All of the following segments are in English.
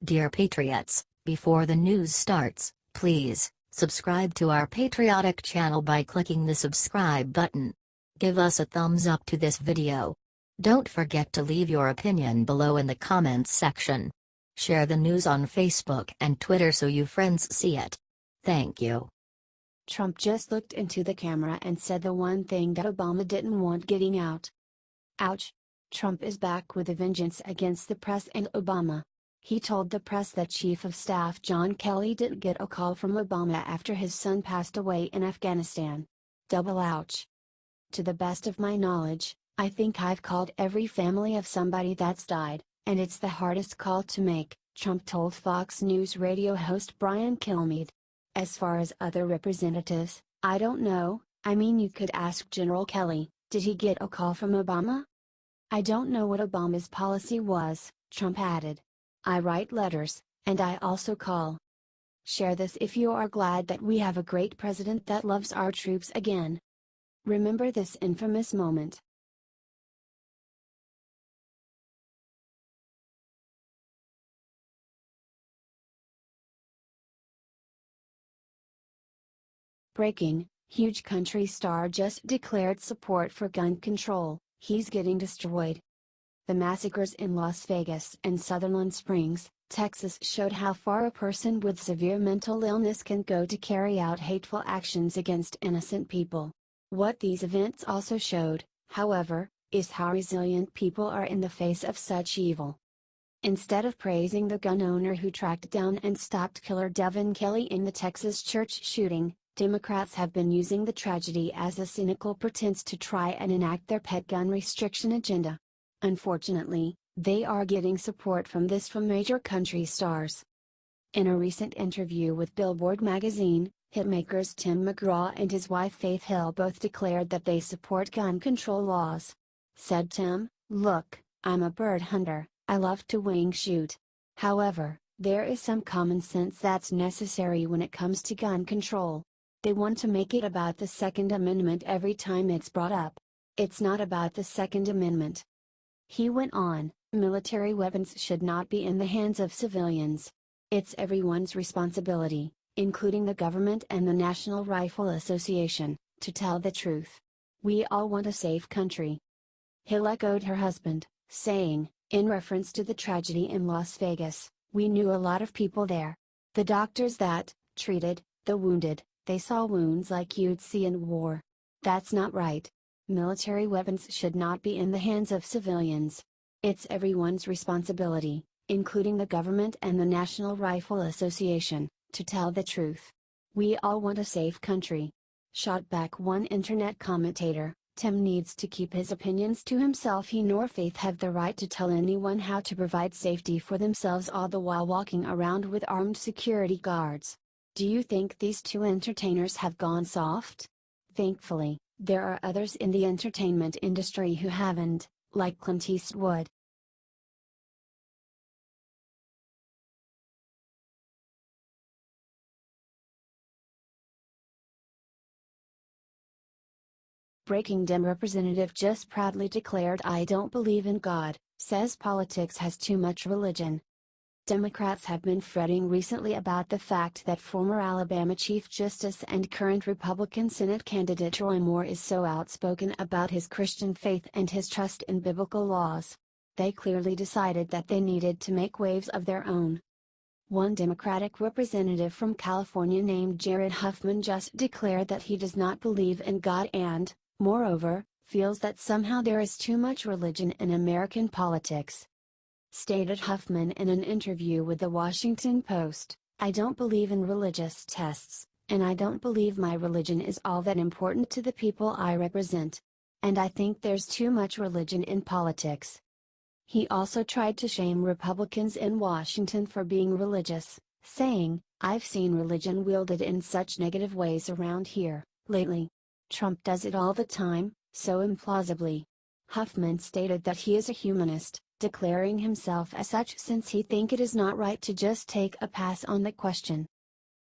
Dear Patriots, before the news starts, please subscribe to our patriotic channel by clicking the subscribe button. Give us a thumbs up to this video. Don't forget to leave your opinion below in the comments section. Share the news on Facebook and Twitter so your friends see it. Thank you. Trump just looked into the camera and said the one thing that Obama didn't want getting out. Ouch. Trump is back with a vengeance against the press and Obama. He told the press that Chief of Staff John Kelly didn't get a call from Obama after his son passed away in Afghanistan. Double ouch. To the best of my knowledge, I think I've called every family of somebody that's died, and it's the hardest call to make, Trump told Fox News radio host Brian Kilmeade. As far as other representatives, I don't know. I mean, you could ask General Kelly, did he get a call from Obama? I don't know what Obama's policy was, Trump added. I write letters, and I also call. Share this if you are glad that we have a great president that loves our troops again. Remember this infamous moment. Breaking, huge country star just declared support for gun control, he's getting destroyed. The massacres in Las Vegas and Sutherland Springs, Texas showed how far a person with severe mental illness can go to carry out hateful actions against innocent people. What these events also showed, however, is how resilient people are in the face of such evil. Instead of praising the gun owner who tracked down and stopped killer Devin Kelley in the Texas church shooting, Democrats have been using the tragedy as a cynical pretense to try and enact their pet gun restriction agenda. Unfortunately, they are getting support from major country stars. In a recent interview with Billboard magazine, hitmakers Tim McGraw and his wife Faith Hill both declared that they support gun control laws. Said Tim, "Look, I'm a bird hunter, I love to wing shoot. However, there is some common sense that's necessary when it comes to gun control. They want to make it about the Second Amendment every time it's brought up. It's not about the Second Amendment." He went on, "Military weapons should not be in the hands of civilians. It's everyone's responsibility, including the government and the National Rifle Association, to tell the truth. We all want a safe country." Hill echoed her husband, saying, in reference to the tragedy in Las Vegas, "We knew a lot of people there. The doctors that treated the wounded, they saw wounds like you'd see in war. That's not right. Military weapons should not be in the hands of civilians. It's everyone's responsibility, including the government and the National Rifle Association, to tell the truth. We all want a safe country." Shot back one internet commentator, "Tim needs to keep his opinions to himself. He nor Faith have the right to tell anyone how to provide safety for themselves, all the while walking around with armed security guards. Do you think these two entertainers have gone soft?" Thankfully, there are others in the entertainment industry who haven't, like Clint Eastwood. Breaking, Dem representative just proudly declared, "I don't believe in God," says politics has too much religion. Democrats have been fretting recently about the fact that former Alabama Chief Justice and current Republican Senate candidate Roy Moore is so outspoken about his Christian faith and his trust in biblical laws. They clearly decided that they needed to make waves of their own. One Democratic representative from California named Jared Huffman just declared that he does not believe in God and, moreover, feels that somehow there is too much religion in American politics. Stated Huffman in an interview with the Washington Post, "I don't believe in religious tests, and I don't believe my religion is all that important to the people I represent. And I think there's too much religion in politics." He also tried to shame Republicans in Washington for being religious, saying, "I've seen religion wielded in such negative ways around here, lately. Trump does it all the time, so implausibly." Huffman stated that he is a humanist, declaring himself as such since he thinks it is not right to just take a pass on the question.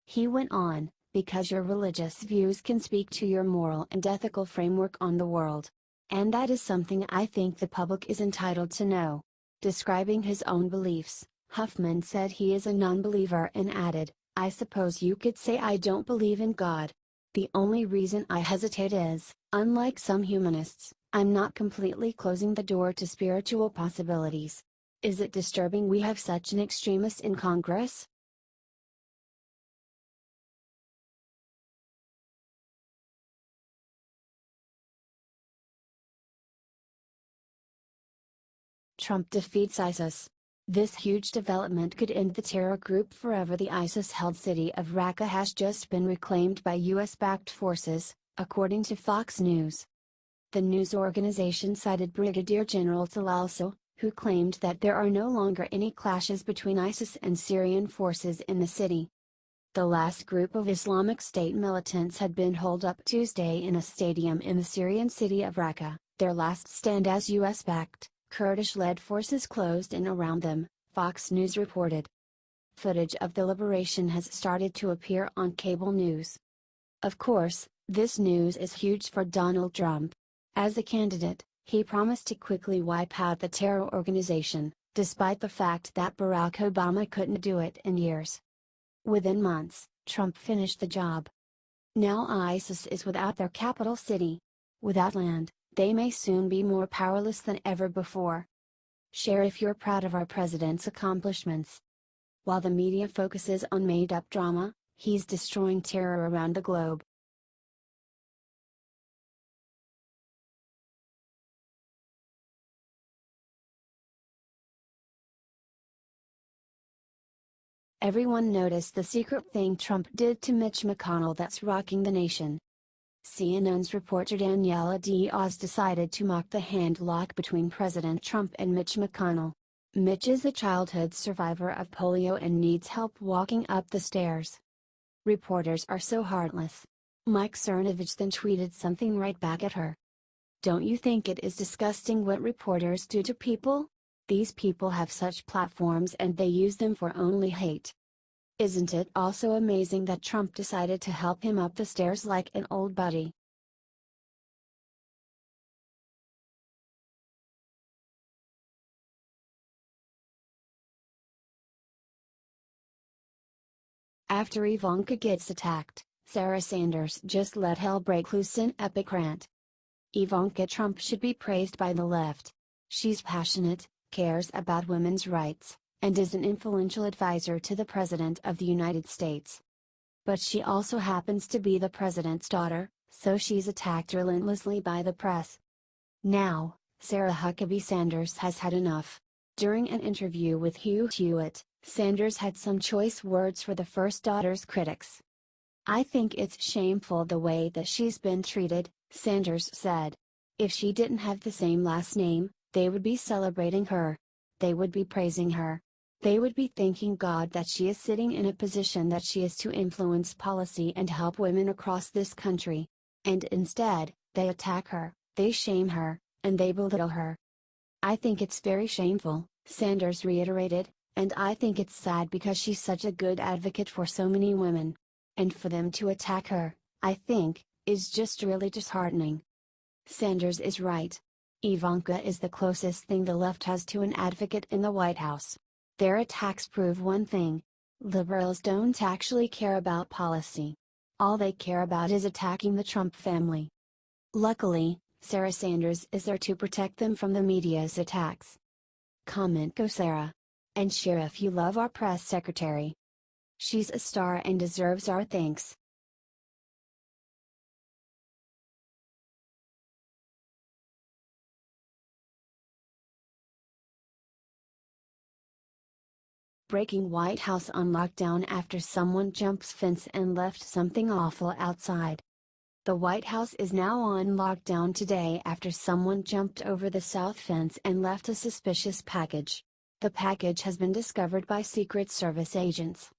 He went on, "Because your religious views can speak to your moral and ethical framework on the world. And that is something I think the public is entitled to know." Describing his own beliefs, Huffman said he is a non-believer and added, "I suppose you could say I don't believe in God. The only reason I hesitate is, unlike some humanists, I'm not completely closing the door to spiritual possibilities. Is it disturbing we have such an extremist in Congress?" Trump defeats ISIS. This huge development could end the terror group forever. The ISIS-held city of Raqqa has just been reclaimed by US-backed forces, according to Fox News. The news organization cited Brigadier General Talalso, who claimed that there are no longer any clashes between ISIS and Syrian forces in the city. The last group of Islamic State militants had been holed up Tuesday in a stadium in the Syrian city of Raqqa, their last stand as US-backed, Kurdish-led forces closed in around them, Fox News reported. Footage of the liberation has started to appear on cable news. Of course, this news is huge for Donald Trump. As a candidate, he promised to quickly wipe out the terror organization, despite the fact that Barack Obama couldn't do it in years. Within months, Trump finished the job. Now ISIS is without their capital city. Without land, they may soon be more powerless than ever before. Share if you're proud of our president's accomplishments. While the media focuses on made-up drama, he's destroying terror around the globe. Everyone noticed the secret thing Trump did to Mitch McConnell that's rocking the nation. CNN's reporter Daniela Diaz decided to mock the handlock between President Trump and Mitch McConnell. Mitch is a childhood survivor of polio and needs help walking up the stairs. Reporters are so heartless. Mike Cernovich then tweeted something right back at her. Don't you think it is disgusting what reporters do to people? These people have such platforms and they use them for only hate. Isn't it also amazing that Trump decided to help him up the stairs like an old buddy? After Ivanka gets attacked, Sarah Sanders just let hell break loose in epic rant. Ivanka Trump should be praised by the left. She's passionate, cares about women's rights, and is an influential advisor to the President of the United States. But she also happens to be the president's daughter, so she's attacked relentlessly by the press. Now, Sarah Huckabee Sanders has had enough. During an interview with Hugh Hewitt, Sanders had some choice words for the first daughter's critics. "I think it's shameful the way that she's been treated," Sanders said. "If she didn't have the same last name, they would be celebrating her. They would be praising her. They would be thanking God that she is sitting in a position that she is to influence policy and help women across this country. And instead, they attack her, they shame her, and they belittle her. I think it's very shameful," Sanders reiterated, "and I think it's sad because she's such a good advocate for so many women. And for them to attack her, I think, is just really disheartening." Sanders is right. Ivanka is the closest thing the left has to an advocate in the White House. Their attacks prove one thing: liberals don't actually care about policy. All they care about is attacking the Trump family. Luckily, Sarah Sanders is there to protect them from the media's attacks. Comment "Go Sarah!" and share if you love our press secretary. She's a star and deserves our thanks. Breaking: White House on lockdown after someone jumps fence and left something awful outside. The White House is now on lockdown today after someone jumped over the south fence and left a suspicious package. The package has been discovered by Secret Service agents.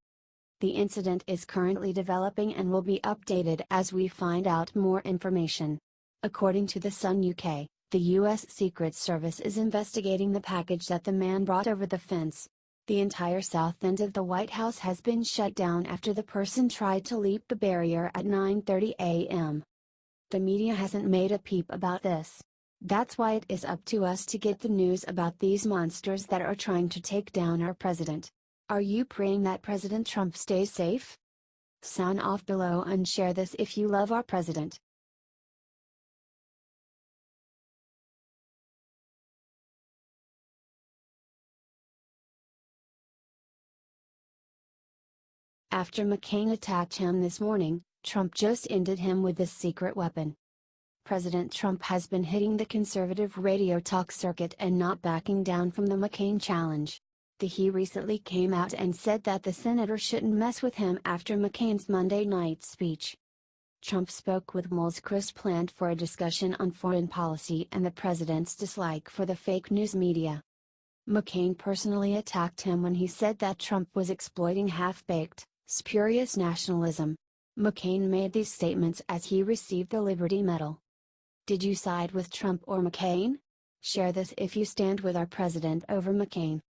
The incident is currently developing and will be updated as we find out more information. According to The Sun UK, the US Secret Service is investigating the package that the man brought over the fence. The entire south end of the White House has been shut down after the person tried to leap the barrier at 9:30 a.m. The media hasn't made a peep about this. That's why it is up to us to get the news about these monsters that are trying to take down our president. Are you praying that President Trump stays safe? Sound off below and share this if you love our president. After McCain attacked him this morning, Trump just ended him with this secret weapon. President Trump has been hitting the conservative radio talk circuit and not backing down from the McCain challenge. He recently came out and said that the senator shouldn't mess with him after McCain's Monday night speech. Trump spoke with Mull's Chris planned for a discussion on foreign policy and the president's dislike for the fake news media. McCain personally attacked him when he said that Trump was exploiting half-baked, spurious nationalism. McCain made these statements as he received the Liberty Medal. Did you side with Trump or McCain? Share this if you stand with our president over McCain.